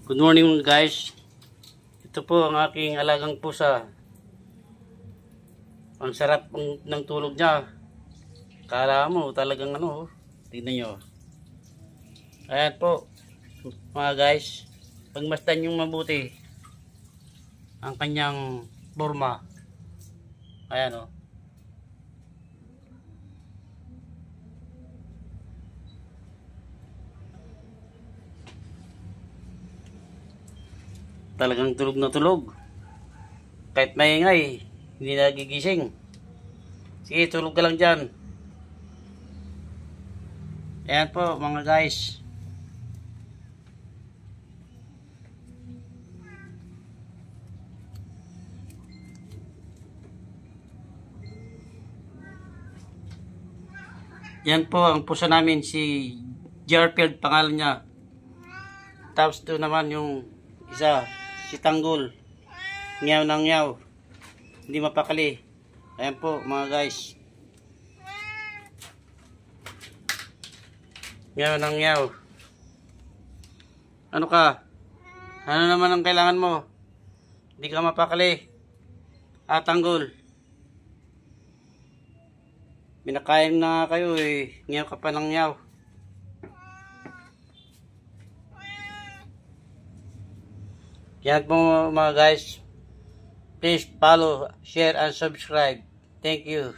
Good morning guys. Ito po ang aking alagang pusa. Ang sarap ng tulog niya. Kala mo talagang tingnan nyo. Ayan po mga guys. Pagmasdan yung mabuti ang kanyang forma. Ayan talagang tulog na tulog. Kahit maingay, hindi nagigising. Sige, tulog ka lang dyan. Ayan po mga guys. Yan po ang pusa namin, si Garfield pangalan niya. Tapos ito naman yung isa, si Tanggol. Ngiyaw ng ngiyaw. Hindi mapakali. Ayan po mga guys. Ngiyaw ng ngiyaw. Ano ka? Ano naman ang kailangan mo? Hindi ka mapakali. Tanggol. Binakain na kayo eh. Ngiyaw ka pa ng ngiyaw. Yan po mga guys. Please follow, share, and subscribe. Thank you.